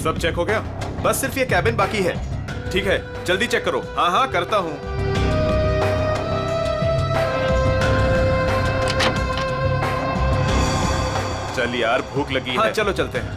सब चेक हो गया? बस सिर्फ ये कैबिन बाकी है। ठीक है, जल्दी चेक करो। हाँ हाँ करता हूँ। चल यार, भूख लगी है। हाँ चलो चलते हैं।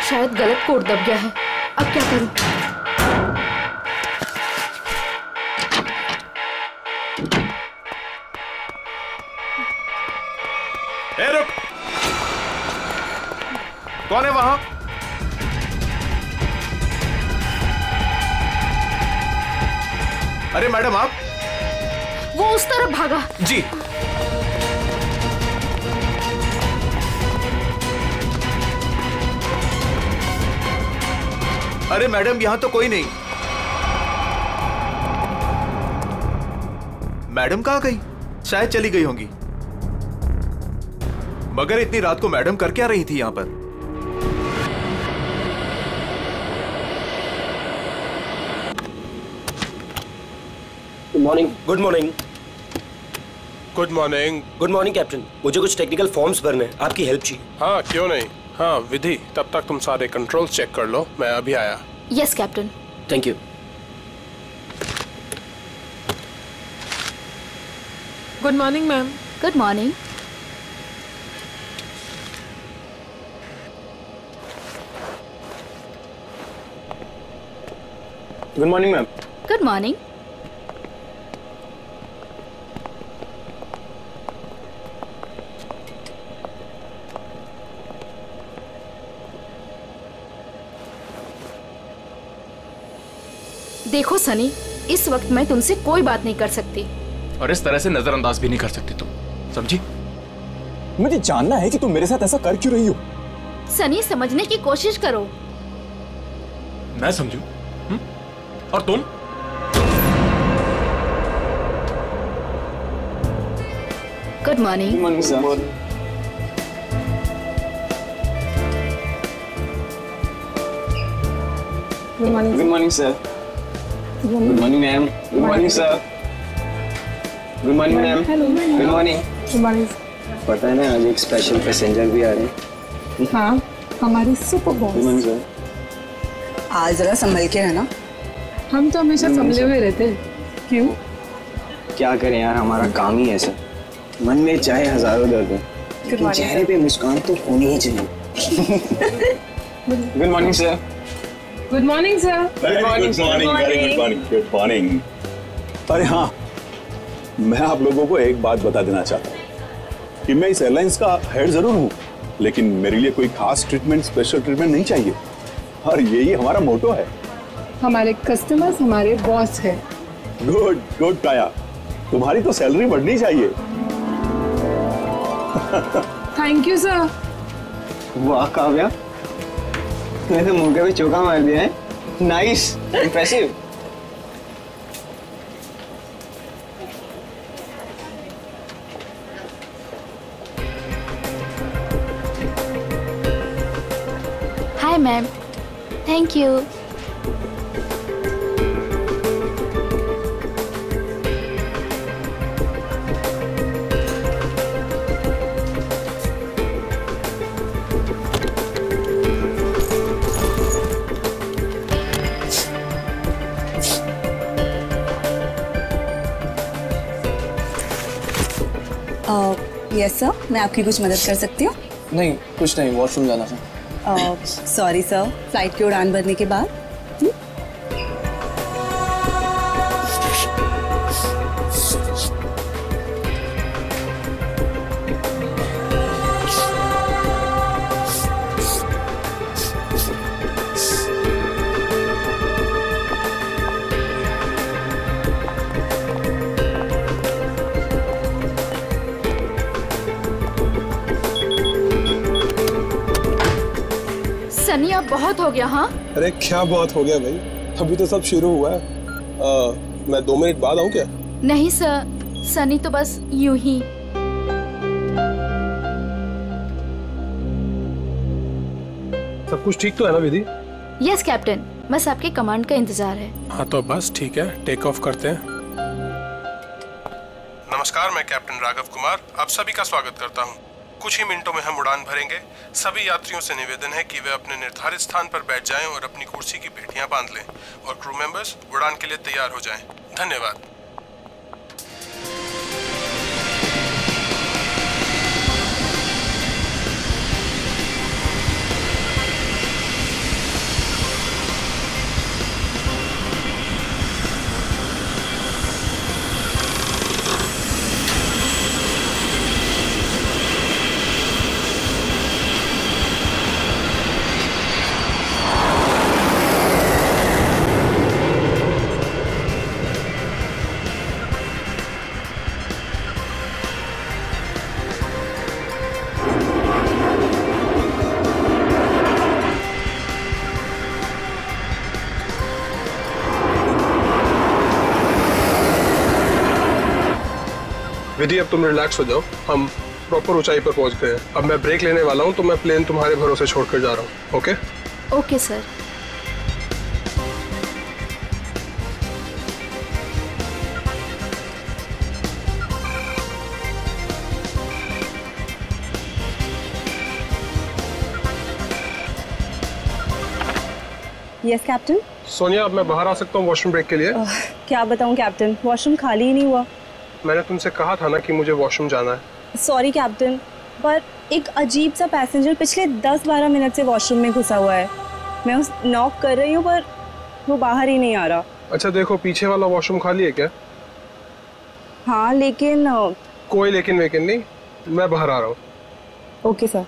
शायद गलत कोड दब गया है। अब क्या करूं? ए रुक! कौन है वहां? अरे मैडम आप? वो उस तरफ भागा। जी। अरे मैडम, यहां तो कोई नहीं। मैडम कहां गई? शायद चली गई होंगी। मगर इतनी रात को मैडम कर क्या रही थी यहां पर? Good morning. Good morning. Good morning. Good morning captain. मुझे कुछ टेक्निकल फॉर्म्स भरने, आपकी हेल्प चाहिए। हाँ क्यों नहीं। हाँ विधि, तब तक तुम सारे कंट्रोल चेक कर लो, मैं अभी आया। Yes captain. Thank you. Good morning ma'am. Good morning. Good morning ma'am. Good morning. देखो सनी, इस वक्त मैं तुमसे कोई बात नहीं कर सकती और इस तरह से नजरअंदाज भी नहीं कर सकती तुम, समझी? मुझे जानना है कि तुम मेरे साथ ऐसा कर क्यों रही हो। सनी, समझने की कोशिश करो। मैं समझू? और तुम? Good morning. Good morning sir. Good morning. Good morning sir. Good morning ma'am. Good morning sir. Good morning ma'am. Good morning. Good morning. पता है ना, आज एक स्पेशल पैसेंजर भी आ रहे हैं। हाँ, हमारी super good morning boss. Sir. आज जरा संभल के रहना। हम तो हमेशा संभले हुए रहते हैं। क्यों? क्या करें यार, हमारा काम ही ऐसा। मन में चाहे हजारों दर्द हो, लेकिन चेहरे पे मुस्कान तो होनी ही चाहिए। Good morning sir. Good morning sir. Good morning. Good morning. अरे हाँ, मैं आप लोगों को एक बात बता देना चाहता हूँ कि मैं इस एयरलाइंस का हेड जरूर हूँ, लेकिन मेरे लिए कोई खास ट्रीटमेंट, स्पेशल ट्रीटमेंट नहीं चाहिए। और यही हमारा मोटो है। हमारे कस्टमर्स हमारे बॉस है। गुड गुड काया, तुम्हारी तो सैलरी बढ़नी चाहिए। Thank you sir. वाह काव्या, तूने तो मुंह पे भी चौका मार दिया है। Nice, impressive. Hi ma'am. Thank you. Yes sir, मैं आपकी कुछ मदद कर सकती हूँ? नहीं, कुछ नहीं, वॉशरूम जाना था। सॉरी सर, फ्लाइट की उड़ान भरने के बाद। सनी अब बहुत हो गया। हाँ अरे क्या बहुत हो गया भाई, अभी तो सब शुरू हुआ है। मैं 2 मिनट बाद आऊँ क्या? नहीं सर, सनी तो बस यूं ही। सब कुछ ठीक तो है ना विधि? यस कैप्टन, बस आपके कमांड का इंतजार है। हाँ तो बस ठीक है, टेक ऑफ करते हैं। नमस्कार, मैं कैप्टन राघव कुमार आप सभी का स्वागत करता हूँ। कुछ ही मिनटों में हम उड़ान भरेंगे। सभी यात्रियों से निवेदन है कि वे अपने निर्धारित स्थान पर बैठ जाएं और अपनी कुर्सी की पेटियां बांध लें और क्रू मेंबर्स उड़ान के लिए तैयार हो जाएं। धन्यवाद। विधि अब तुम रिलैक्स हो जाओ, हम प्रॉपर ऊंचाई पर पहुंच गए हैं। अब मैं ब्रेक लेने वाला हूं तो मैं प्लेन तुम्हारे भरोसे छोड़कर जा रहा हूं। Okay okay sir. Yes captain. Sonia, अब मैं बाहर आ सकता हूँ वॉशरूम ब्रेक के लिए? क्या बताऊं कैप्टन, वॉशरूम खाली ही नहीं हुआ। मैंने तुमसे कहा था ना कि मुझे वॉशरूम जाना है। सॉरी कैप्टन, पर एक अजीब सा पैसेंजर पिछले 10-12 मिनट से वॉशरूम में घुसा हुआ है। मैं उस नॉक कर रही हूँ पर वो बाहर ही नहीं आ रहा। अच्छा देखो, पीछे वाला वॉशरूम खाली है क्या? हाँ लेकिन कोई लेकिन वेकिन नहीं, मैं बाहर आ रहा हूँ। Okay sir.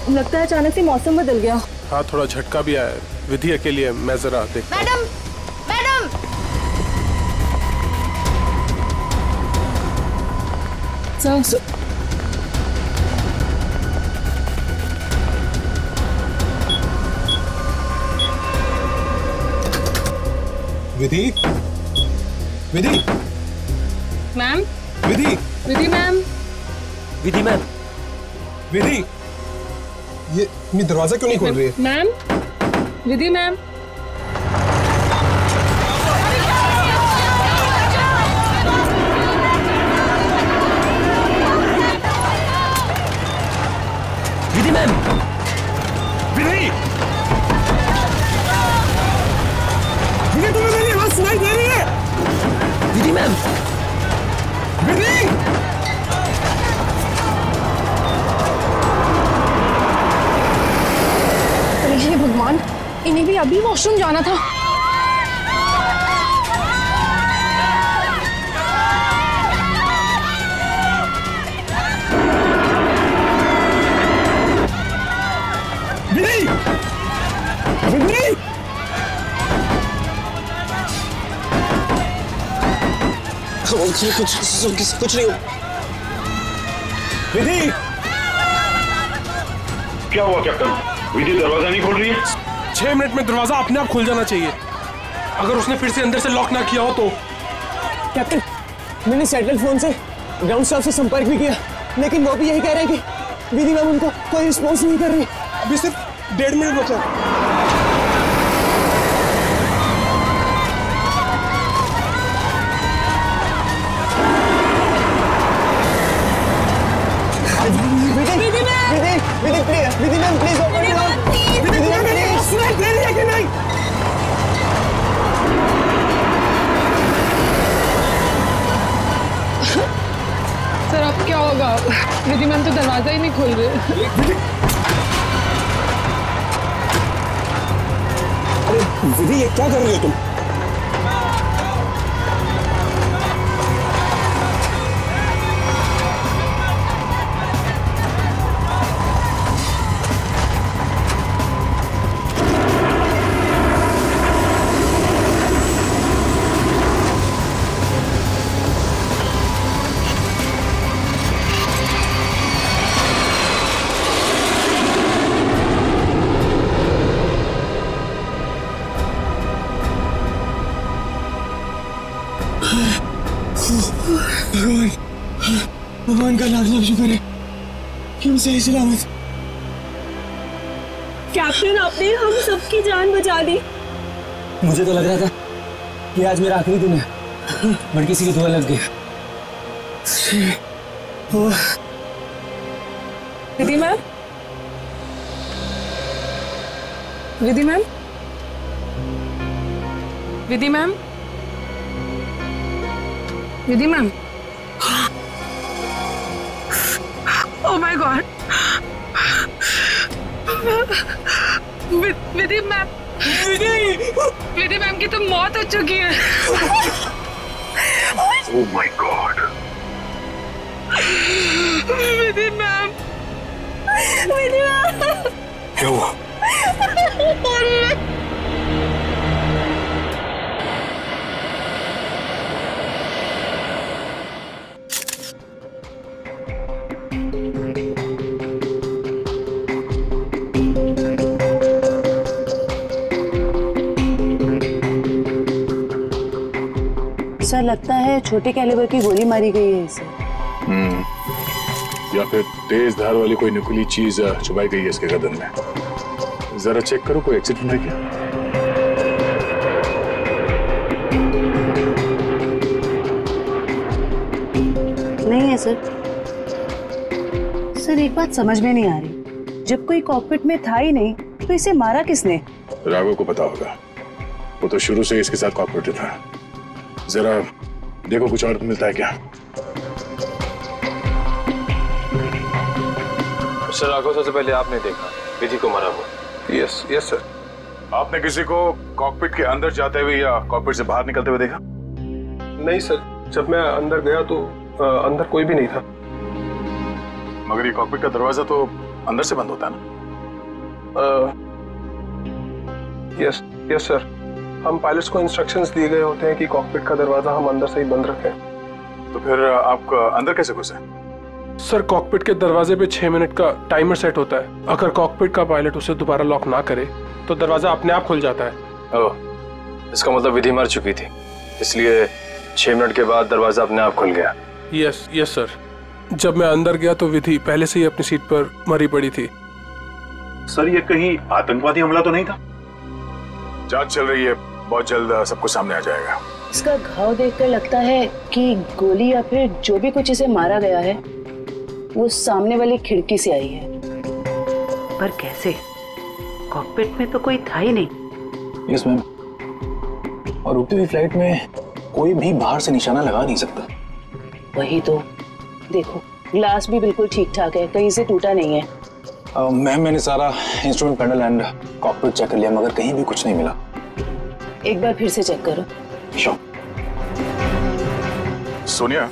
लगता है अचानक से मौसम बदल गया। हाँ थोड़ा झटका भी आया। विधि अकेली है, मैं जरा देखता हूं। मैडम मैडम सर विधि, विधि मैम, विधि, विधि मैम, विधि मैम, विधि ये दरवाजा क्यों नहीं खोल रही है? Ma'am, Vidhi ma'am, Vidhi ma'am, विधि, विधि तुम्हें मेरी आवाज सुनाई दे रही है? विधि मैम, विधि, हे भगवान, इन्हें भी अभी वॉशरूम जाना था। विधि, विधि, कुछ नहीं। विधि, क्या हुआ कैप्टन? विधि दरवाजा नहीं खोल रही है? 6 मिनट में दरवाजा अपने आप खुल जाना चाहिए। अगर उसने फिर से अंदर से लॉक ना किया हो तो। कैप्टन, मैंने सैटेलाइट फोन से ग्राउंड स्टाफ से संपर्क भी किया, लेकिन वो भी यही कह रहे हैं कि विधि मैम उनको कोई रिस्पॉन्स नहीं कर रही। अभी सिर्फ 1.5 मिनट बचा। Vidhi ma'am, please open it. Vidhi ma'am, Vidhi ma'am तो दरवाजा ही नहीं खोल रहे। अरे विधि, ये क्या कर रही हो तुम? भगवान का लाख लाख शुक्र है कि हम सही सलामत। कैप्टन, आपने हम सबकी जान बचा दी। मुझे तो लग रहा था कि आज मेरा आखिरी दिन है, बट किसी की दुआ लग गई। Vidhi ma'am, Vidhi ma'am, Vidhi ma'am, Vidhi ma'am. Oh my God, Vidhi ma'am, Vidhi ma'am की तो मौत हो चुकी है। Oh my God, Vidhi ma'am, Vidhi ma'am, क्या हुआ? सर, लगता है छोटे कैलिबर की गोली मारी गई है इसे। या फिर तेज धार वाली कोई नुकीली चीज चुभाई गई है इसके गर्दन में। जरा चेक करो, कोई एक्सीडेंट है क्या? नहीं है सर। सर, एक बात समझ में नहीं आ रही, जब कोई कॉकपिट में था ही नहीं तो इसे मारा किसने? राघव को पता होगा, वो तो शुरू से इसके साथ कॉपरेटिव था। जरा देखो कुछ और मिलता है क्या। सर, राघव, सबसे पहले आपने देखा विधि को मारा हुआ? Yes yes sir. आपने किसी को कॉकपिट के अंदर जाते हुए या कॉकपिट से बाहर निकलते हुए देखा? नहीं सर, जब मैं अंदर गया तो अंदर कोई भी नहीं था। मगर ये कॉकपिट का दरवाजा तो अंदर से बंद होता है ना? यस यस सर, हम पायलट्स को इंस्ट्रक्शंस दिए गए होते हैं कि कॉकपिट का दरवाजा हम अंदर से ही बंद रखें। तो फिर आप अंदर कैसे घुसे? सर, कॉकपिट के दरवाजे पे 6 मिनट का टाइमर सेट होता है। अगर कॉकपिट का पायलट उसे दोबारा लॉक ना करे तो दरवाजा अपने आप खुल जाता है। ओह, इसका मतलब विधि मर चुकी थी, इसलिए 6 मिनट के बाद दरवाजा अपने आप खुल गया। Yes yes sir. जब मैं अंदर गया तो विधि पहले से ही अपनी सीट पर मरी पड़ी थी। सर, ये कहीं आतंकवादी हमला तो नहीं था? जांच चल रही है, बहुत जल्द सब कुछ सामने आ जाएगा। इसका घाव देखकर लगता है कि गोली या फिर जो भी कुछ इसे मारा गया है वो सामने वाली खिड़की से आई है। पर कैसे? कॉकपिट में तो कोई था ही नहीं। यस मैम, और उड़ती हुई फ्लाइट में कोई भी बाहर से निशाना लगा नहीं सकता। वही तो, देखो ग्लास भी बिल्कुल ठीक ठाक है, कहीं से टूटा नहीं है। मैम, मैंने सारा instrument panel and cockpit check कर लिया, मगर कहीं भी कुछ नहीं मिला। एक बार फिर से चेक करो। श्योर। सोनिया,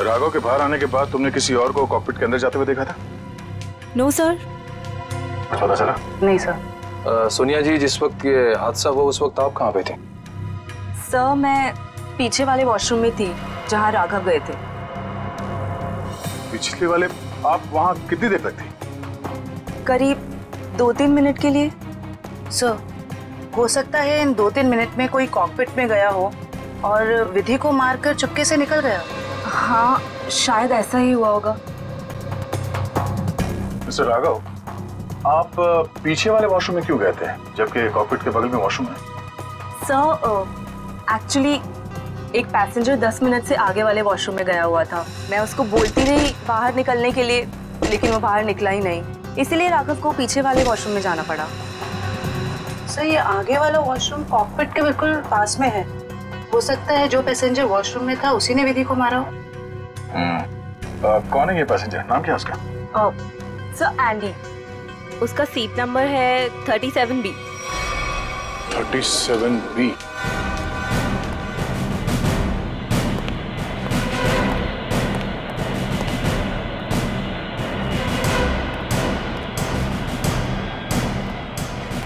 राघव के बाहर आने के बाद तुमने किसी और को कॉकपिट के अंदर जाते हुए देखा था? No sir. पता चला? नहीं सर। सोनिया जी, जिस वक्त ये हादसा हुआ उस वक्त आप कहाँ पे थे? सर, मैं पीछे वाले वॉशरूम में थी जहाँ राघव गए थे। पिछले वाले? आप वहाँ कितनी देर तक थी? करीब 2-3 मिनट के लिए। सर, हो सकता है इन 2-3 मिनट में कोई कॉकपिट में गया हो और विधि को मारकर चुपके से निकल गया। हाँ, शायद ऐसा ही हुआ होगा। मिस्टर राघव, आप पीछे वाले वॉशरूम में क्यों गए थे जबकि कॉकपिट के बगल में वॉशरूम है? सर, एक्चुअली एक पैसेंजर 10 मिनट से आगे वाले वॉशरूम में गया हुआ था। मैं उसको बोलती रही बाहर निकलने के लिए, लेकिन वो बाहर निकला ही नहीं, इसीलिए राघव को पीछे वाले वॉशरूम में जाना पड़ा। सर, ये आगे वाला वॉशरूम कॉकपिट के बिल्कुल पास में है। हो सकता है जो पैसेंजर वॉशरूम में था उसी ने विधि को मारा हो। कौन है ये पैसेंजर? नाम क्या है उसका? सर एंडी, उसका सीट नंबर है 37B। 37B।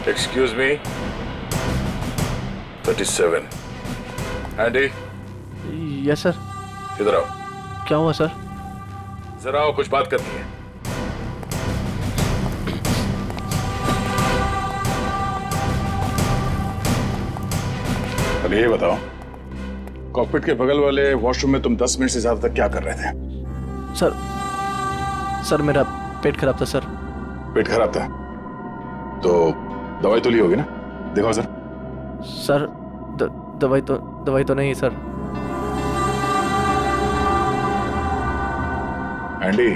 Excuse me, 37 Andy. Yes sir. इधर आओ। क्या हुआ सर? जरा आओ, कुछ बात करनी है। अब ये बताओ, कॉकपिट के बगल वाले वॉशरूम में तुम 10 मिनट से ज्यादा तक क्या कर रहे थे? सर मेरा पेट खराब था सर। पेट खराब था तो दवाई तो ली होगी ना? दिखाओ सर। सर दवाई तो नहीं सर। एंडी,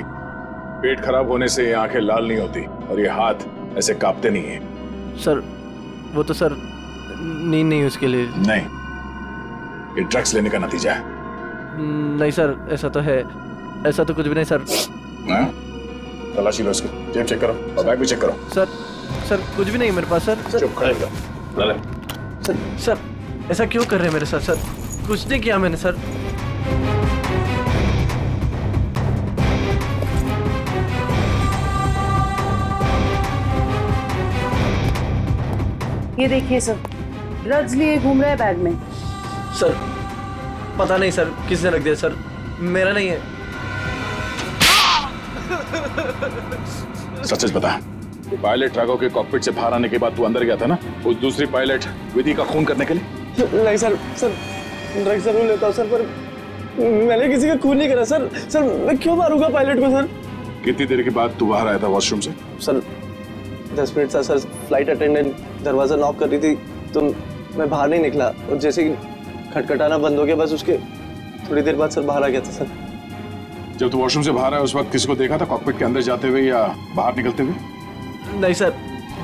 पेट खराब होने से ये आंखें लाल नहीं होती और ये हाथ ऐसे कांपते नहीं है। सर वो तो सर नींद नहीं उसके लिए। नहीं, ये ड्रग्स लेने का नतीजा है। नहीं सर, ऐसा तो है। ऐसा तो कुछ भी नहीं सर। तलाशी लो इसको, जेब चेक करो और बैग भी चेक करो। सर कुछ भी नहीं मेरे पास सर। चुप खड़े रहो। सर ऐसा क्यों कर रहे हैं मेरे साथ? सर कुछ नहीं किया मैंने सर। ये देखिए सर, ड्रग्स लिए घूम रहा है बैग में। सर पता नहीं सर किसने रख दिया सर, मेरा नहीं है। सच बता, पायलट राघव के कॉकपिट से बाहर आने के बाद तू अंदर गया था ना उस दूसरी पायलट विधि का खून करने के लिए? नहीं सर, ड्रग्स जरूर लेता हूँ सर, पर मैंने किसी का खून नहीं करा सर। सर मैं क्यों मारूंगा पायलट को सर? कितनी देर के बाद तू बाहर आया था वॉशरूम से? सर 10 मिनट था सर। फ्लाइट अटेंडेंट दरवाजा नॉक कर रही थी तो मैं बाहर नहीं निकला और जैसे ही खटखटाना बंद हो गया बस उसके थोड़ी देर बाद सर बाहर आ गया था सर। जब तू वॉशरूम से बाहर आया उस वक्त किसी को देखा था कॉकपिट के अंदर जाते हुए या बाहर निकलते हुए? नहीं सर,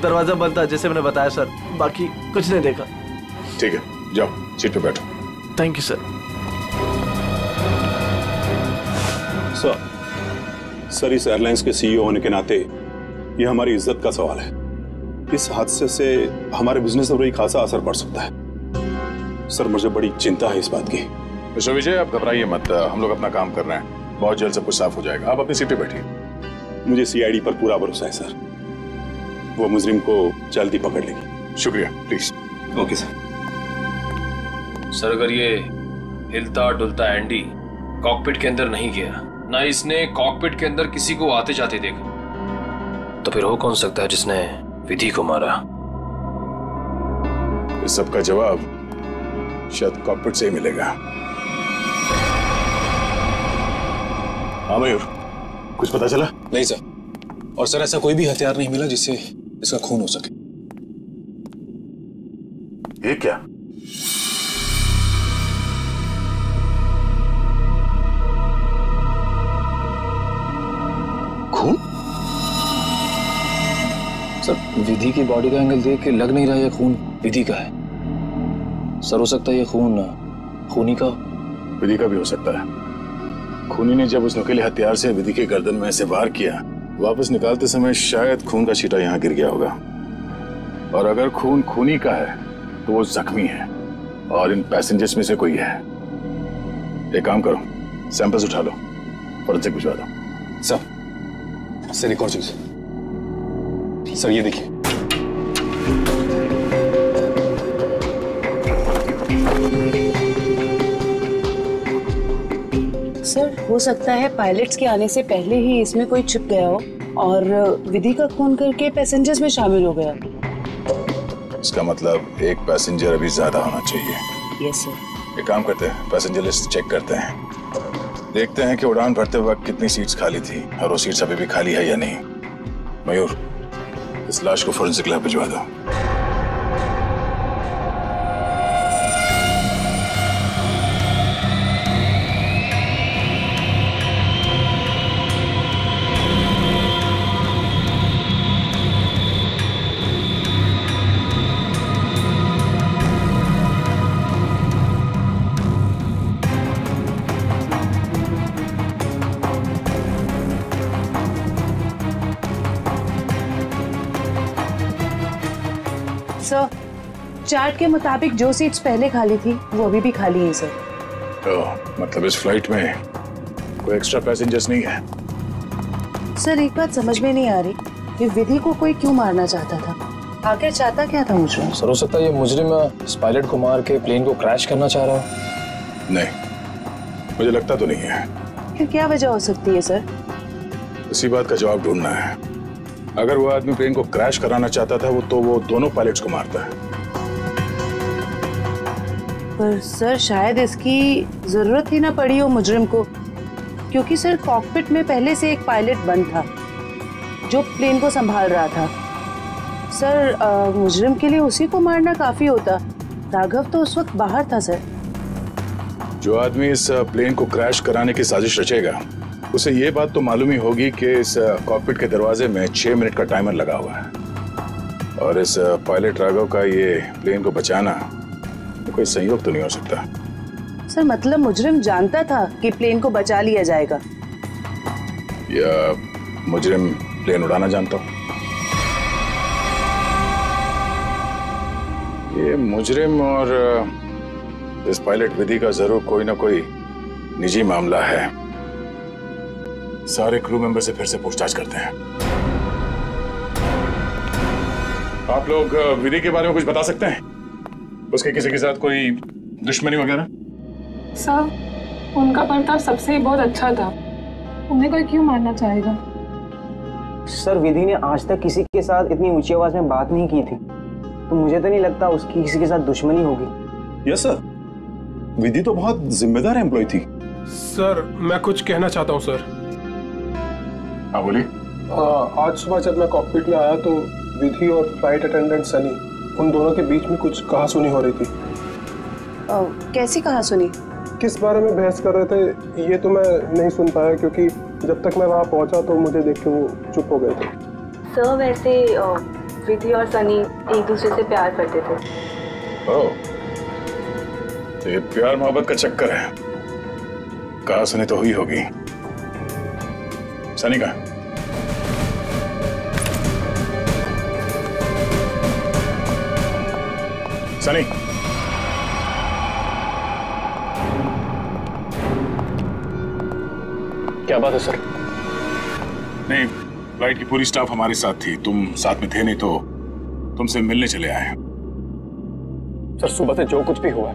दरवाजा बंद था जैसे मैंने बताया सर, बाकी कुछ नहीं देखा। ठीक है, जाओ सीट पे बैठो। Thank you sir. सर इस एयरलाइंस के सीईओ होने के नाते ये हमारी इज्जत का सवाल है। इस हादसे से हमारे बिजनेस पर भी खासा असर पड़ सकता है। सर मुझे बड़ी चिंता है इस बात की। मिस्टर विजय, आप घबराइए मत, हम लोग अपना काम कर रहे हैं, बहुत जल्द सब कुछ साफ हो जाएगा। आप अपनी सीट पे बैठिए। मुझे सीआईडी पर पूरा भरोसा है सर, वो मुजरिम को जल्दी पकड़ लेगी। शुक्रिया, प्लीज। Okay sir. सर अगर ये हिलता डुलता एंडी कॉकपिट के अंदर नहीं गया, ना इसने कॉकपिट के अंदर किसी को आते जाते देखा, तो फिर हो कौन सकता है जिसने विधि को मारा? इस सब का जवाब शायद कॉकपिट से ही मिलेगा। हाँ मयूर, कुछ पता चला? नहीं सर, और सर ऐसा कोई भी हथियार नहीं मिला जिससे इसका खून हो सके। ये क्या? खून? सर विधि की बॉडी का एंगल देख के लग नहीं रहा ये खून विधि का है। सर हो सकता है ये खून खूनी का। विधि का भी हो सकता है। खूनी ने जब उस नुकीले हथियार से विधि के गर्दन में ऐसे वार किया, वापस निकालते समय शायद खून का छींटा यहाँ गिर गया होगा। और अगर खून खूनी का है तो वो जख्मी है और इन पैसेंजर्स में से कोई है। एक काम करो, सैंपल्स उठा लो, फोरेंसिक भिजवा दो। सर एक और चीज सर, ये देखिए। सर हो सकता है पायलट्स के आने से पहले ही इसमें कोई छिप गया हो और विधि का खून करके पैसेंजर्स में शामिल हो गया। इसका मतलब एक पैसेंजर अभी ज्यादा होना चाहिए। Yes sir. एक काम करते हैं, पैसेंजर लिस्ट चेक करते हैं, देखते हैं कि उड़ान भरते वक्त कितनी सीट्स खाली थी और वो सीट्स अभी भी खाली है या नहीं। मयूर, इस लाश को फोरेंसिक लैब भिजवा दो। सर, चार्ट के मुताबिक जो सीट्स पहले खाली थी वो अभी भी खाली है सर। मतलब इस फ्लाइट में कोई एक्स्ट्रा पैसेंजर्स नहीं है? सर एक बात समझ में नहीं आ रही कि विधि को कोई क्यों मारना चाहता था, आखिर चाहता क्या था मुझे? सर हो सकता है ये मुजरिम इस पायलट को मार के प्लेन को क्रैश करना चाह रहा है। नहीं, मुझे लगता तो नहीं है। फिर क्या वजह हो सकती है सर? इसी बात का जवाब ढूंढना है। अगर वो आदमी प्लेन को क्रैश कराना चाहता था वो दोनों पायलट्स को मारता है। पर सर शायद इसकी जरूरत ही ना पड़ी हो मुजरिम को, क्योंकि सर कॉकपिट में पहले से एक पायलट बंद था जो प्लेन को संभाल रहा था। सर मुजरिम के लिए उसी को मारना काफी होता। राघव तो उस वक्त बाहर था सर। जो आदमी इस प्लेन को क्रैश कराने की साजिश रचेगा उसे ये बात तो मालूम ही होगी कि इस कॉकपिट के दरवाजे में 6 मिनट का टाइमर लगा हुआ है और इस पायलट राघव का ये प्लेन को बचाना कोई संयोग तो नहीं हो सकता। सर मतलब मुजरिम जानता था कि प्लेन को बचा लिया जाएगा, या मुजरिम प्लेन उड़ाना जानता हो? ये मुजरिम और इस पायलट विधि का जरूर कोई ना कोई निजी मामला है। सारे क्रू मेंबर से फिर से पूछताछ करते हैं। आप लोग विधि के बारे में कुछ बता सकते हैं? उसके किसी के साथ कोई दुश्मनी वगैरह? सर उनका बर्ताव सबसे बहुत अच्छा था, उन्हें कोई क्यों मारना चाहेगा? सर विधि ने आज तक किसी के साथ इतनी ऊंची आवाज में बात नहीं की थी, तो मुझे तो नहीं लगता उसकी किसी के साथ दुश्मनी होगी। यस सर, विधि तो बहुत जिम्मेदार एम्प्लॉय थी। सर मैं कुछ कहना चाहता हूँ सर। हाँ बोलिए। आज सुबह जब मैं कॉकपिट में आया तो विधि और फ्लाइट अटेंडेंट सनी, उन दोनों के बीच में कुछ कहासुनी हो रही थी। कैसी कहासुनी? किस बारे में बहस कर रहे थे ये तो मैं नहीं सुन पाया, क्योंकि जब तक मैं वहाँ पहुँचा तो मुझे देख के वो चुप हो गए थे। सर वैसे विधि और सनी एक दूसरे से प्यार करते थे। ये प्यार मोहब्बत का चक्कर है। कहासुनी तो हुई होगी। सनी का सनी, क्या बात है सर? नहीं, फ्लाइट की पूरी स्टाफ हमारे साथ थी, तुम साथ में थे नहीं तो तुमसे मिलने चले आए। सर सुबह से जो कुछ भी हुआ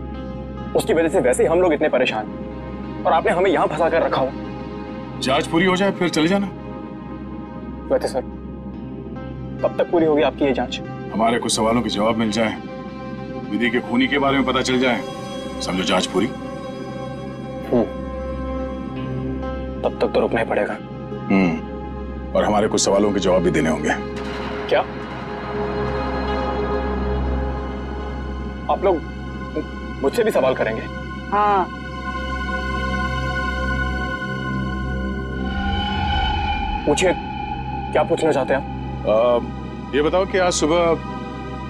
उसकी वजह से वैसे ही हम लोग इतने परेशान, और आपने हमें यहाँ फंसा कर रखा हो। जांच पूरी हो जाए फिर चले जाना। वैसे सर कब तक पूरी होगी आपकी ये जांच? हमारे कुछ सवालों के जवाब मिल जाए, विधि के खूनी के बारे में पता चल जाए, समझो जांच पूरी। तब तक तो रुकना ही पड़ेगा। और हमारे कुछ सवालों के जवाब भी देने होंगे। क्या आप लोग मुझसे भी सवाल करेंगे? हाँ। पूछिए, क्या पूछना चाहते हैं आप? ये बताओ कि आज सुबह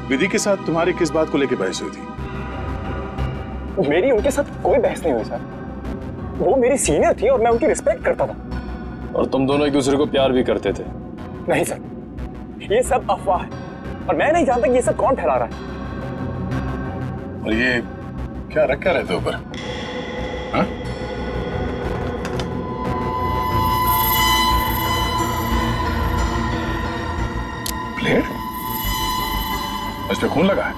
विधि के साथ तुम्हारी किस बात को लेकर बहस हुई थी? मेरी उनके साथ कोई बहस नहीं हुई सर। वो मेरी सीनियर थी और मैं उनकी रिस्पेक्ट करता था। और तुम दोनों एक दूसरे को प्यार भी करते थे? नहीं सर, ये सब अफवाह है और मैं नहीं जानता कि ये सब कौन फैला रहा है। और ये क्या रख क्या रहते ऊपर? हाँ? प्लेट? इस पे खून लगा है?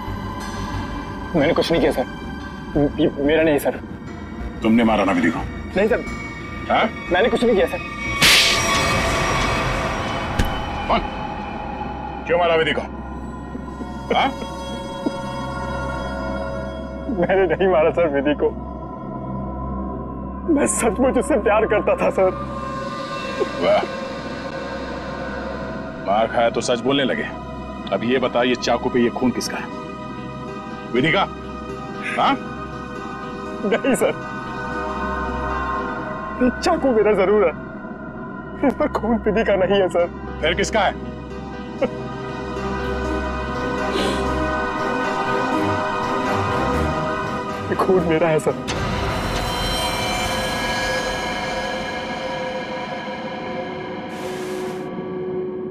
मैंने कुछ नहीं किया सर। ये मेरा नहीं सर। तुमने मारा ना विधि को? नहीं सर। हाँ? मैंने कुछ नहीं किया सर। कौन? क्यों मारा विधि को? हाँ? मैंने नहीं मारा सर विधि को। मैं सचमुच उससे प्यार करता था सर। वाह, मार खाया तो सच बोलने लगे। अब ये बता, ये चाकू पे ये खून किसका है? विधि का? हाँ? नहीं सर, चाकू मेरा जरूर है, पर खून विधि का नहीं है सर। फिर किसका है? खून मेरा है सर।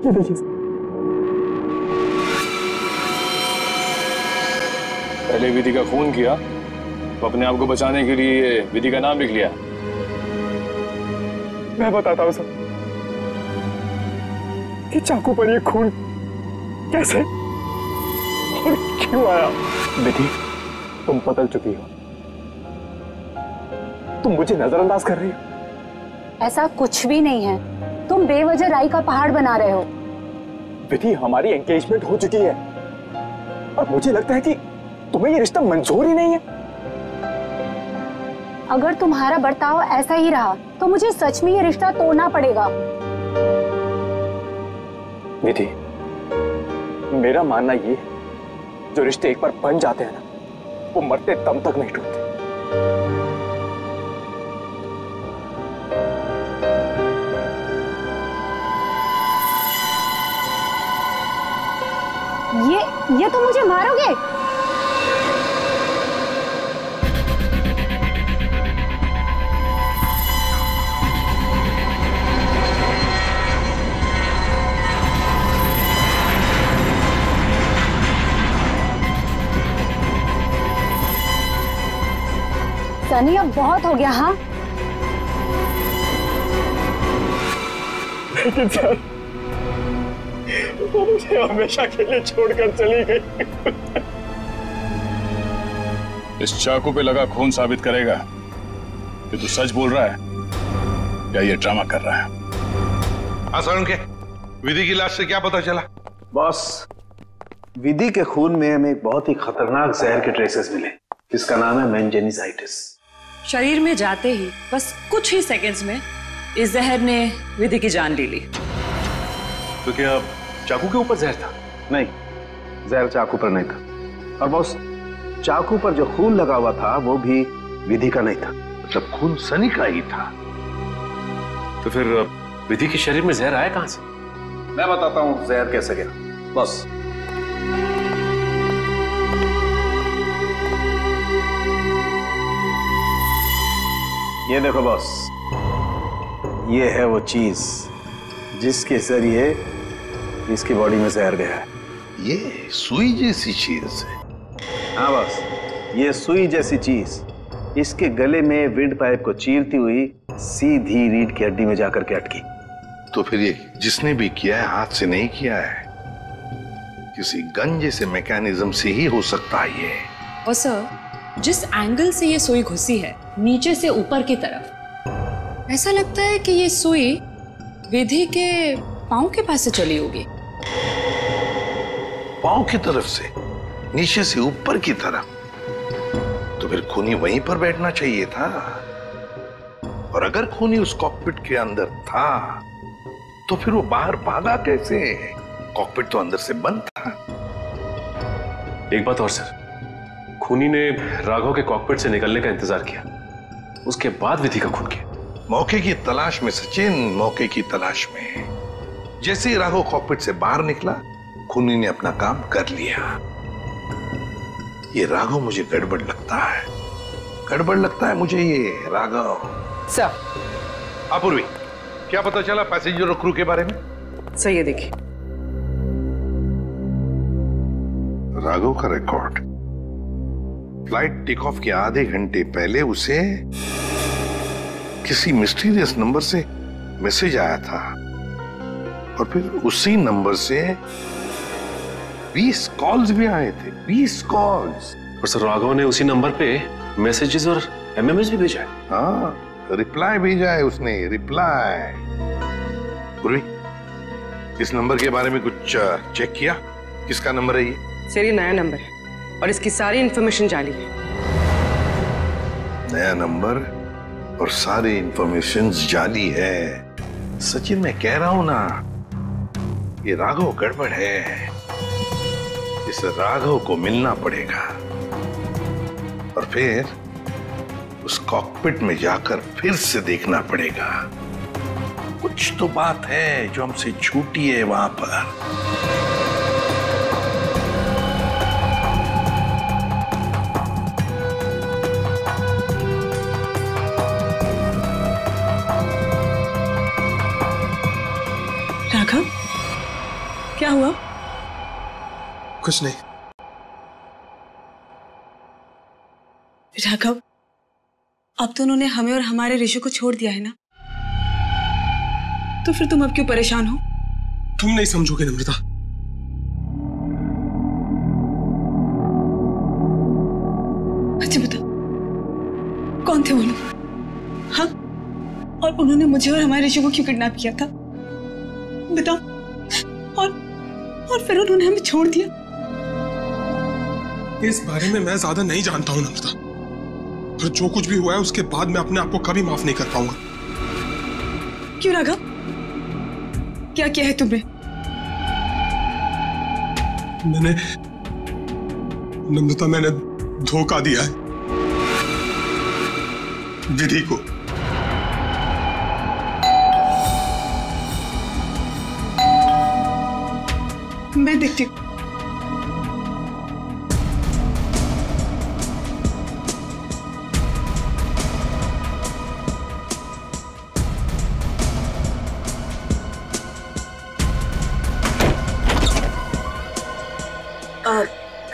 ये देखिए। पहले विधि का खून किया तो अपने आप को बचाने के लिए विधि का नाम लिख लिया। मैं बताता हूँ सर कि चाकू पर ये खून कैसे और क्यों आया। विधि, तुम बदल चुकी हो, तुम मुझे नजरअंदाज कर रही हो। ऐसा कुछ भी नहीं है, तुम बेवजह राई का पहाड़ बना रहे हो। विधि, हमारी एंगेजमेंट हो चुकी है और मुझे लगता है कि तुम्हें ये रिश्ता मंजूर ही नहीं है। अगर तुम्हारा बर्ताव ऐसा ही रहा तो मुझे सच में ये रिश्ता तोड़ना पड़ेगा। विधि, मेरा मानना ये है, जो रिश्ते एक बार बन जाते हैं ना, वो मरते दम तक नहीं टूटते। ये तो मुझे मारोगे? सनी, अब बहुत हो गया। हाँ, लेकिन सर, वो मुझे हमेशा के लिए छोड़कर चली गई। इस चाकू पे लगा खून साबित करेगा कि तू सच बोल रहा है या ये ड्रामा कर रहा है। आसान के विधि की लाश से क्या पता चला? बॉस, विधि के खून में हमें एक बहुत ही खतरनाक जहर के ट्रेसेस मिले, जिसका नाम है मेनिंजाइटिस। शरीर में जाते ही बस कुछ ही सेकंड्स में इस जहर ने विधि की जान ले ली। तो क्या चाकू के ऊपर जहर था? नहीं, जहर चाकू पर नहीं था। और बॉस, चाकू पर जो खून लगा हुआ था वो भी विधि का नहीं था। मतलब खून सनी का ही था। तो फिर विधि के शरीर में जहर आया कहां से? मैं बताता हूं जहर कैसे गया। बॉस, ये देखो बॉस, ये है वो चीज जिसके जरिए इसकी बॉडी में जहर गया है। ये सुई जैसी चीज है? हाँ बॉस, ये सुई जैसी चीज इसके गले में विंड पाइप को चीरती हुई सीधी रीढ़ की हड्डी में जाकर के अटकी। तो फिर ये जिसने भी किया है हाथ से नहीं किया है, किसी गन जैसे मैकेनिज्म से ही हो सकता है ये। और सर, जिस एंगल से ये सुई घुसी है, नीचे से ऊपर की तरफ, ऐसा लगता है कि ये सुई विधि के पांव के पास से चली होगी। पांव की तरफ से? नीचे से ऊपर की तरफ? तो फिर खूनी वहीं पर बैठना चाहिए था। और अगर खूनी उस कॉकपिट के अंदर था तो फिर वो बाहर भागा कैसे? कॉकपिट तो अंदर से बंद था। एक बात और सर, खूनी ने राघव के कॉकपिट से निकलने का इंतजार किया, उसके बाद विधि का खून किया। मौके की तलाश में सचिन, मौके की तलाश में। जैसे ही राघव कॉकपिट से बाहर निकला, खूनी ने अपना काम कर लिया। ये राघव मुझे गड़बड़ लगता है, गड़बड़ लगता है मुझे ये राघव। सर, अपूर्वी, क्या पता चला पैसेंजर और क्रू के बारे में? सर, ये देखिए राघव का रिकॉर्ड। फ्लाइट टेक ऑफ के आधे घंटे पहले उसे किसी मिस्टीरियस नंबर से मैसेज आया था और फिर उसी नंबर से 20 कॉल्स भी आए थे। 20 कॉल्स। और सर, राघव ने उसी नंबर पे मैसेजेस और एमएमएस भी भेजा है। हाँ, रिप्लाई भेजा है उसने, रिप्लाई। पूर्वी, इस नंबर के बारे में कुछ चेक किया? किसका नंबर है ये? सर, ये नया नंबर है और इसकी सारी इंफॉर्मेशन जाली है। नया नंबर और सारी इंफॉर्मेशन जाली है। सचिन, मैं कह रहा हूं ना, ये राघव गड़बड़ है। इस राघव को मिलना पड़ेगा और फिर उस कॉकपिट में जाकर फिर से देखना पड़ेगा। कुछ तो बात है जो हमसे छूटी है वहां पर। राघव, क्या हुआ? कुछ नहीं। राघव, अब तो उन्होंने हमें और हमारे ऋषि को छोड़ दिया है ना, तो फिर तुम अब क्यों परेशान हो? तुम नहीं समझोगे नम्रता। अच्छा बता, कौन थे वो लोग? हाँ, और उन्होंने मुझे और हमारे ऋषि को क्यों किडनैप किया था? बताओ। और फिर उन्होंने हमें छोड़ दिया। इस बारे में मैं ज्यादा नहीं जानता हूं नम्रता, और जो कुछ भी हुआ है उसके बाद मैं अपने आप को कभी माफ नहीं कर पाऊंगा। क्यों राघव, क्या किया है तुमने? नम्रता, मैंने धोखा दिया है विधि को। मैं देखती हूँ।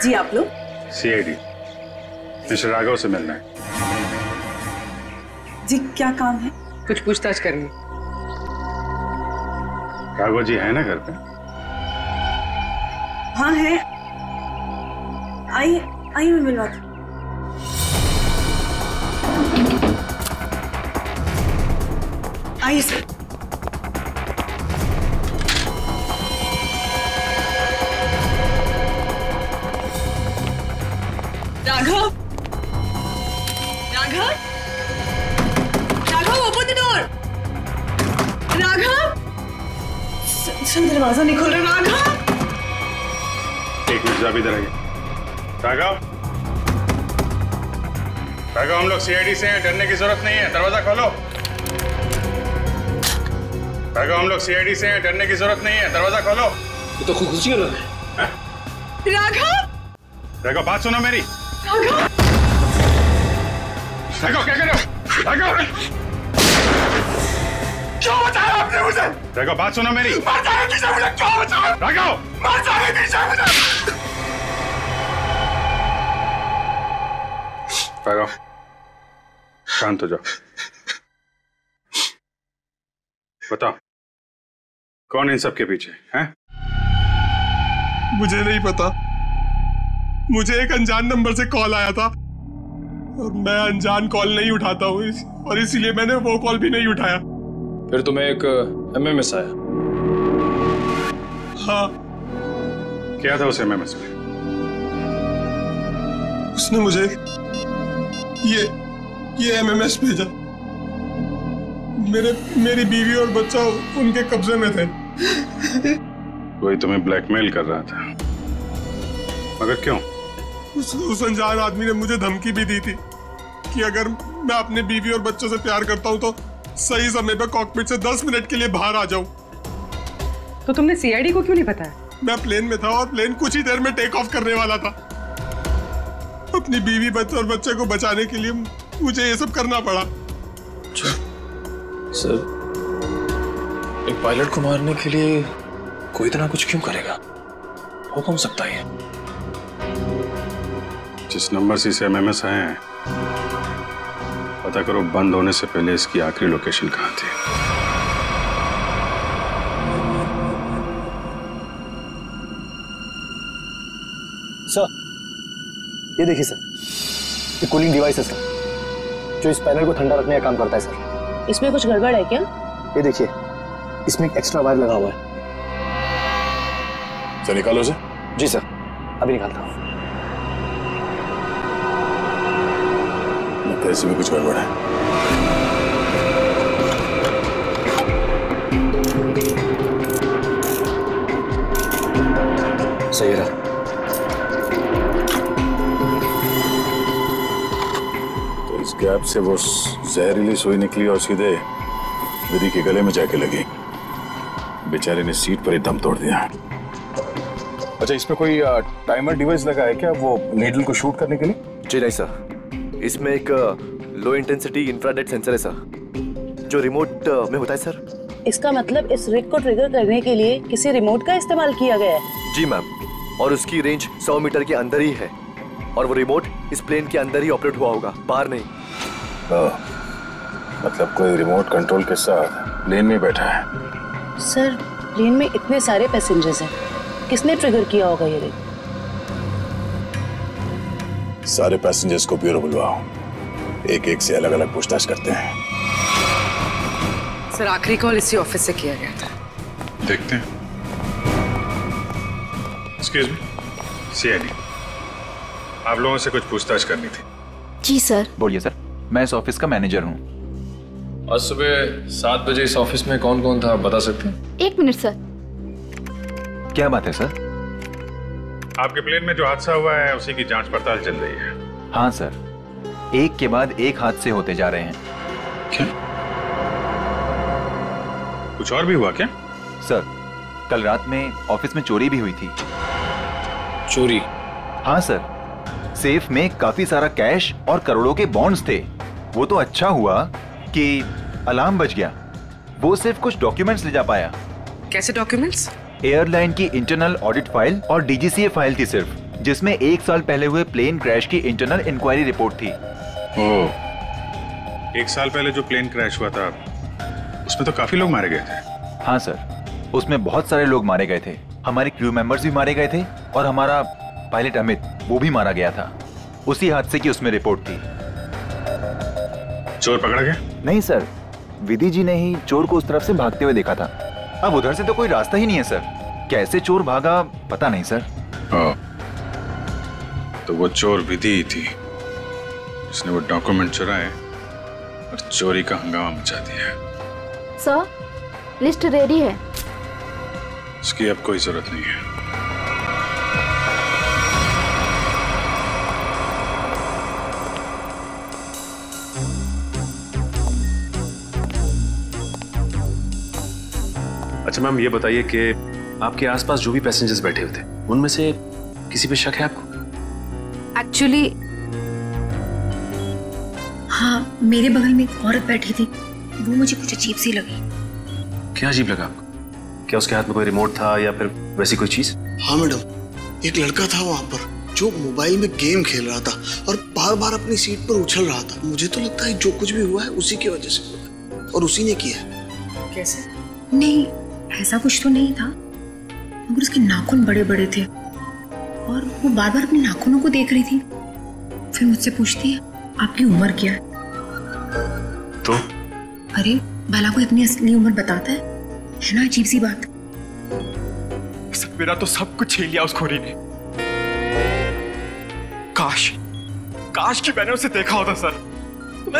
जी आप लोग? सीआईडी मिस्टर राघव से मिलना है। जी क्या काम है? कुछ पूछताछ करनी। राघव जी है ना घर पे? हाँ है, आइए मैं मिलवाती हूँ। आइए sir. Raghav, open the door. Raghav, दरवाजा नहीं खोल रहा। राघव, एक मिनट, आप इधर आइए। राघव, हम लोग सीआईडी से हैं, डरने की जरूरत नहीं है, दरवाजा खोलो। राघव, हम लोग सीआईडी से हैं, डरने की जरूरत नहीं है, दरवाजा खोलो। ये तो खुशी हो रहा है। राघव, बात सुनो मेरी। राघव क्या कर रहे हो? राघव, क्यों बचाया आपने मुझे? राघव बात सुनो मेरी। मर जाएगा पीछे मुझे, क्यों बचाया? राघव मर जाएगा पीछे मुझे। राघव शांत हो जाओ। बताओ कौन इन सब के पीछे है? मुझे नहीं पता, मुझे एक अनजान नंबर से कॉल आया था और मैं अनजान कॉल नहीं उठाता हूँ, और इसीलिए मैंने वो कॉल भी नहीं उठाया। फिर तुम्हें एक एमएमएस आया? हाँ। क्या था उस एमएमएस में? उसने मुझे ये एमएमएस भेजा। मेरी बीवी और बच्चा उनके कब्जे में थे। कोई तुम्हें ब्लैकमेल कर रहा था, मगर क्यों? उस अनजान आदमी ने मुझे धमकी भी दी थी कि अगर मैं अपने बीवी और बच्चों से प्यार करता हूं तो सही समय पर कॉकपिट से 10 मिनट के लिए बाहर आ जाऊं। तो तुमने सीआईडी को क्यों नहीं बताया? मैं प्लेन में था और प्लेन कुछ ही देर में टेक ऑफ करने वाला था। अपनी बीवी बच्चे और बच्चे को बचाने के लिए मुझे ये सब करना पड़ा। सर, एक पायलट को मारने के लिए कोई इतना कुछ क्यों करेगा? हो कौन सकता है? जिस नंबर से इसे एमएमएस आए हैं, पता करो बंद होने से पहले इसकी आखिरी लोकेशन कहाँ थी। सर, ये देखिए सर, ये कूलिंग डिवाइस है सर, जो इस पैनल को ठंडा रखने का काम करता है सर। इसमें कुछ गड़बड़ है क्या? ये देखिए, इसमें एक एक्स्ट्रा वायर लगा हुआ है। सर निकालो सर। जी सर, अभी निकालता हूँ। लगता है इसमें कुछ गड़बड़ है। सही रहा। तो इस गैप से वो जहरीली सुई निकली और सीधे विधि के गले में जाके लगी। बेचारे ने सीट पर ही दम तोड़ दिया। अच्छा, इसमें कोई टाइमर डिवाइस लगा है क्या वो नीडल को शूट करने के लिए? जी नहीं सर, इसमें एक लो इंटेंसिटी इंफ्रारेड सेंसर है सर, जो रिमोट में होता है सर। इसका मतलब इस रिग को ट्रिगर करने के लिए किसी रिमोट का इस्तेमाल किया गया है? जी मैम, और उसकी रेंज 100 मीटर के अंदर ही है। और वो रिमोट इस प्लेन के अंदर ही ऑपरेट हुआ होगा, बाहर नहीं। मतलब कोई रिमोट कंट्रोल के साथ प्लेन में बैठा है। सर प्लेन में इतने सारे पैसेंजर्स हैं, किसने ट्रिगर किया होगा ये रेड? सारे पैसेंजर्स को ब्यूरो बुलवाओ, एक एक से अलग अलग पूछताछ करते हैं। सर आखिरी कॉल इसी ऑफिस से किया गया था। देखते हैं। एक्सक्यूज मी, सीआईडी, आप लोगों से कुछ पूछताछ करनी थी। जी सर। बोलिए सर। मैं इस ऑफिस का मैनेजर हूँ। आज सुबह 7 बजे इस ऑफिस में कौन कौन था, आप बता सकते हैं? 1 मिनट सर। क्या बात है सर? आपके प्लेन में जो हादसा हुआ है उसी की जांच पड़ताल चल रही है। हाँ सर, एक के बाद एक हादसे होते जा रहे हैं। क्या? कुछ और भी हुआ क्या? सर, कल रात में ऑफिस में चोरी भी हुई थी। चोरी? हाँ सर, सेफ में काफी सारा कैश और करोड़ों के बॉन्ड्स थे। वो तो अच्छा हुआ कि अलार्म बज गया। वो सिर्फ कुछ डॉक्यूमेंट्स ले जा पाया। कैसे डॉक्यूमेंट्स? एयरलाइन की इंटरनल ऑडिट फाइल और डीजीसीए फाइल थी सिर्फ, जिसमें 1 साल पहले हुए प्लेन क्रैश की इंटरनल इंक्वायरी रिपोर्ट थी। ओह, 1 साल पहले जो प्लेन क्रैश हुआ था उसमें तो काफी लोग मारे गए थे। हाँ सर, उसमें बहुत सारे लोग मारे गए थे। हमारे क्रू मेंबर्स भी मारे गए थे और हमारा पायलट अमित, वो भी मारा गया था। उसी हादसे की उसमें रिपोर्ट थी। चोर पकड़ा गया? नहीं सर, विधि जी ने ही चोर को उस तरफ से भागते हुए देखा था। अब उधर से तो कोई रास्ता ही नहीं है सर। कैसे चोर भागा पता नहीं सर। तो वो चोर विधि ही थी जिसने वो डॉक्यूमेंट चुराए और चोरी का हंगामा मचा दिया। सर, लिस्ट रेडी है। उसकी अब कोई जरूरत नहीं है। अच्छा मैम, ये बताइए कि आपके आसपास जो भी पैसेंजर्स बैठे हुए थे उनमें से किसी पे शक है आपको? एक्चुअली हाँ, मेरे बगल में एक औरत बैठी थी, वो मुझे कुछ अजीब सी लगी। क्या अजीब लगा आपको? क्या उसके हाथ में कोई रिमोट था या फिर वैसी कोई चीज? हाँ मैडम, एक लड़का था वहाँ पर जो मोबाइल में गेम खेल रहा था और बार बार अपनी सीट पर उछल रहा था। मुझे तो लगता है जो कुछ भी हुआ है उसी की वजह से हुआ है और उसी ने किया है। कैसे? नहीं, ऐसा कुछ तो नहीं था, मगर उसके नाखून बड़े बड़े थे और वो बार बार अपने नाखूनों को देख रही थी। फिर मुझसे पूछती है, आपकी उम्र क्या है? तो? अरे भला कोई अपनी असली उम्र बताता है ना? अजीब सी बात। मेरा तो सब कुछ छीन लिया उस खोरी ने। काश कि मैंने उसे देखा होता सर, तो मैं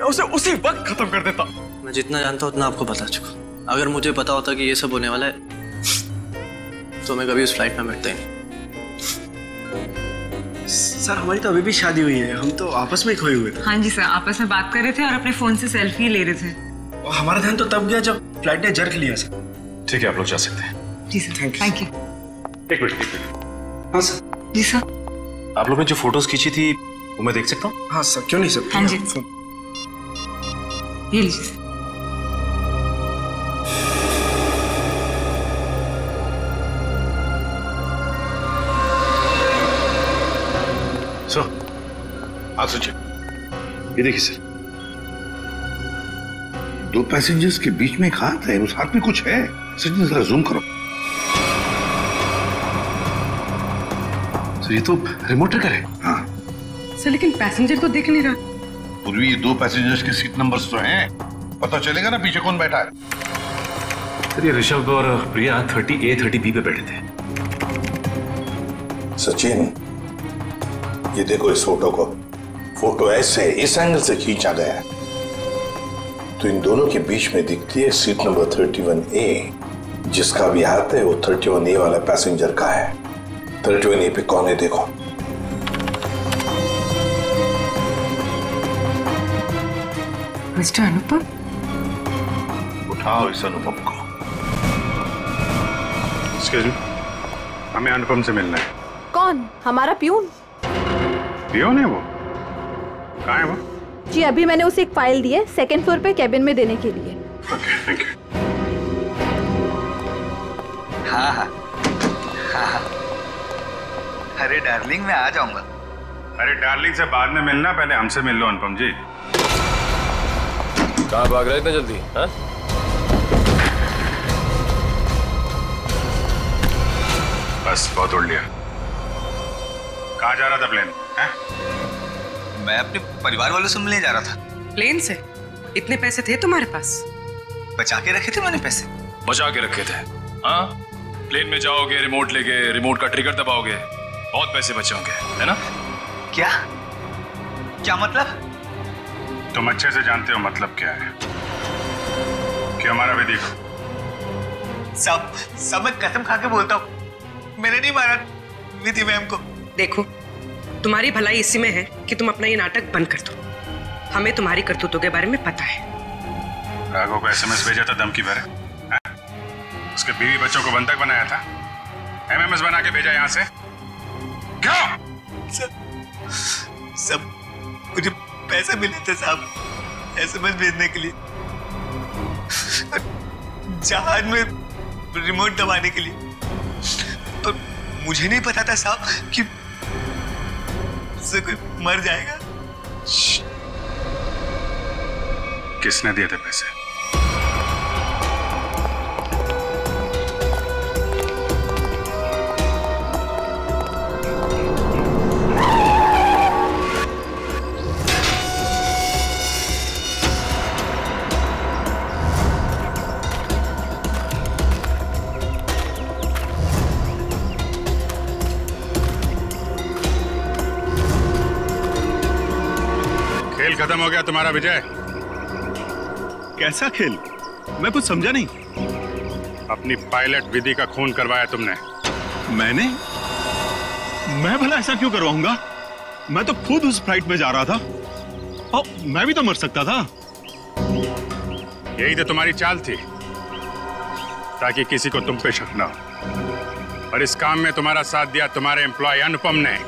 उसे उसी वक्त खत्म कर देता। मैं जितना जानता हूँ उतना आपको बता चुका। अगर मुझे पता होता कि ये सब होने वाला है तो मैं कभी उस फ्लाइट में बैठता ही नहीं। सर हमारी तो अभी भी शादी हुई है, हम तो आपस में ही खोए हुए थे। हाँ जी सर, आपस में बात कर रहे थे और अपने फोन से सेल्फी ले रहे थे। और हमारा ध्यान तो तब गया जब फ्लाइट ने जर्क लिया सर। ठीक है, आप लोग जा सकते हैं। जी सर, थैंक यू। एक मिनट। हाँ सर। जी सर। आप लोगों ने जो फोटोज खींची थी वो मैं देख सकता हूँ? हाँ सर, क्यों नहीं सर। हाँ जी, ये लीजिए। हाँ सचिन, ये देखिए सर, 2 पैसेंजर्स के बीच में एक हाथ है, उस हाथ में कुछ है। सचिन जरा जूम करो। सर ये तो रिमोट ट्रिगर है। हाँ सर, लेकिन पैसेंजर तो दिख नहीं रहा। पूर्वी ये 2 पैसेंजर्स के सीट नंबर्स तो हैं, पता चलेगा ना पीछे कौन बैठा है। सर ये ऋषभ और प्रिया 30A 30B पे बैठे थे। सचिन, ये देखो इस फोटो को। फोटो ऐसे इस एंगल से खींचा गया है तो इन दोनों के बीच में दिखती है सीट नंबर 31A। जिसका भी हाथ है वो 31A वाला पैसेंजर का है। 31A पे कौन है देखो। मिस्टर अनुपम। उठाओ इस अनुपम को। एक्सक्यूज मी, हमें अनुपम से मिलना है। कौन? हमारा प्यून? पियोन है वो? कहाँ है वो? जी अभी मैंने उसे एक फाइल दी है 2nd फ्लोर पे कैबिन में देने के लिए। Okay, thank you. हाँ हाँ हाँ हाँ। अरे डार्लिंग, मैं आ जाऊंगा। अरे डार्लिंग से बाद में मिलना, पहले हमसे मिल लो अनुपम जी। कहाँ भाग रहे इतना जल्दी? हाँ? बस बहुत उड़ लिया। कहाँ जा रहा था प्लेन? मैं अपने परिवार वालों से मिलने जा रहा था। प्लेन से? इतने पैसे थे तुम्हारे पास? बचा के रखे थे मैंने पैसे। बचा के रखे थे? हाँ, प्लेन में जाओगे, रिमोट लेके, रिमोट का ट्रिगर दबाओगे, बहुत पैसे बचे होंगे, है ना? क्या क्या मतलब? तुम अच्छे से जानते हो मतलब क्या है। क्यों मारा विधि को? सब मैं कसम खा के बोलता हूँ, मैंने नहीं मारा विधि मैम को। देखो, तुम्हारी भलाई इसी में है कि तुम अपना ये नाटक बंद कर दो। हमें तुम्हारी करतूतों के बारे में पता है। राघव को एसएमएस भेजा था धमकी भरे, उसके बीवी बच्चों को बंधक बनाया था, एमएमएस बना के भेजा यहाँ से। क्यों? सब मुझे पैसे मिले थे साहब एसएमएस भेजने के लिए, जहाज में रिमोट दबाने के लिए। और मुझे नहीं पता था साहब कि उससे कोई मर जाएगा। किसने दिए थे पैसे? खेल खत्म हो गया तुम्हारा विजय। कैसा खेल? मैं कुछ समझा नहीं। अपनी पायलट विधि का खून करवाया तुमने। मैंने? मैं भला ऐसा क्यों करवाऊंगा? मैं तो खुद उस फ्लाइट में जा रहा था और मैं भी तो मर सकता था। यही तो तुम्हारी चाल थी, ताकि किसी को तुम पे शक ना हो। और इस काम में तुम्हारा साथ दिया तुम्हारे एम्प्लॉय अनुपम ने।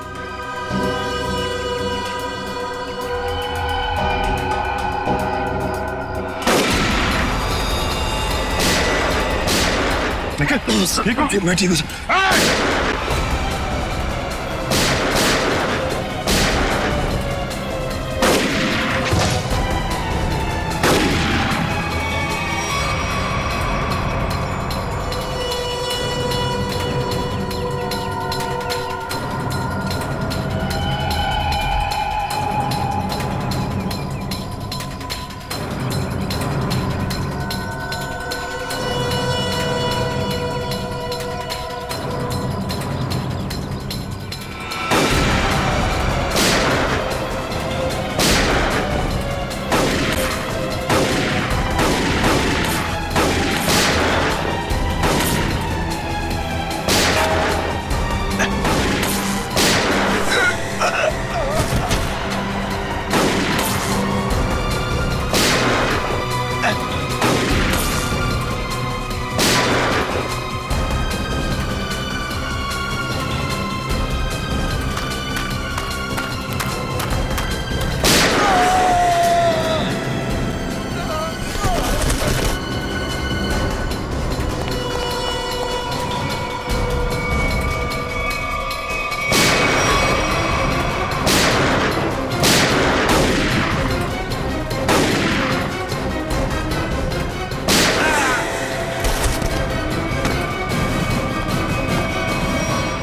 ठीक हो? मैं ठीक हूँ।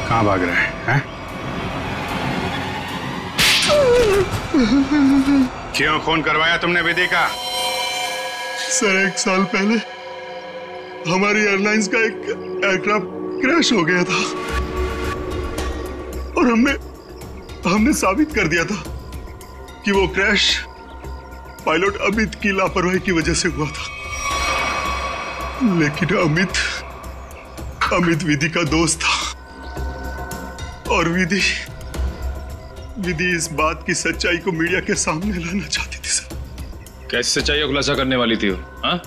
कहाँ भाग रहे हैं? क्यों खून करवाया तुमने विधि का? सर, 1 साल पहले हमारी एयरलाइंस का एक एयरक्राफ्ट क्रैश हो गया था और हमने साबित कर दिया था कि वो क्रैश पायलट अमित की लापरवाही की वजह से हुआ था। लेकिन अमित विधि का दोस्त था और विधि इस बात की सच्चाई को मीडिया के सामने लाना चाहती थी सर। कैसे सच्चाई का खुलासा करने वाली थी वो? हाँ?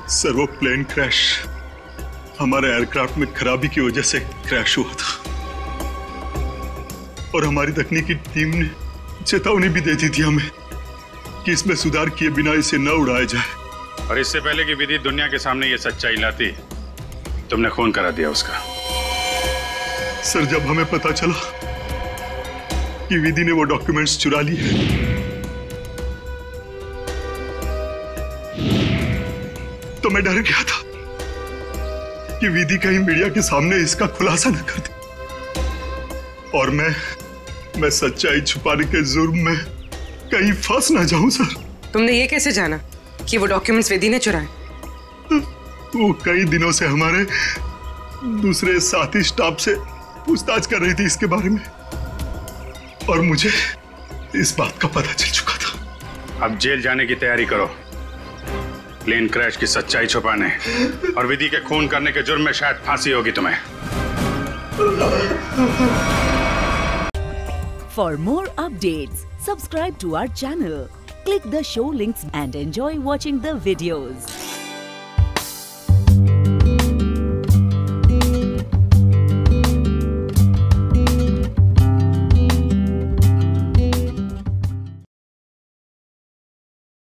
सर, वो प्लेन क्रैश हमारे एयरक्राफ्ट में खराबी की वजह से क्रैश हुआ था और हमारी तकनीकी टीम ने चेतावनी भी दे दी थी हमें कि इसमें सुधार किए बिना इसे न उड़ाया जाए। और इससे पहले कि विधि दुनिया के सामने ये सच्चाई लाती, तुमने खून करा दिया उसका। सर, जब हमें पता चला कि विधि ने वो डॉक्यूमेंट्स चुरा लिए। तो मैं डर गया था कि विधि कहीं मीडिया के सामने इसका खुलासा न कर दे और मैं सच्चाई छुपाने के जुर्म में कहीं फंस ना जाऊं सर। तुमने ये कैसे जाना कि वो डॉक्यूमेंट्स विधि ने चुराए? वो कई दिनों से हमारे दूसरे साथी स्टाफ से पूछताछ कर रही थी इसके बारे में और मुझे इस बात का पता चल चुका था। अब जेल जाने की तैयारी करो, प्लेन क्रैश की सच्चाई छुपाने और विधि के खून करने के जुर्म में शायद फांसी होगी तुम्हें। For more updates, subscribe to our channel, click the show links and enjoy watching the videos.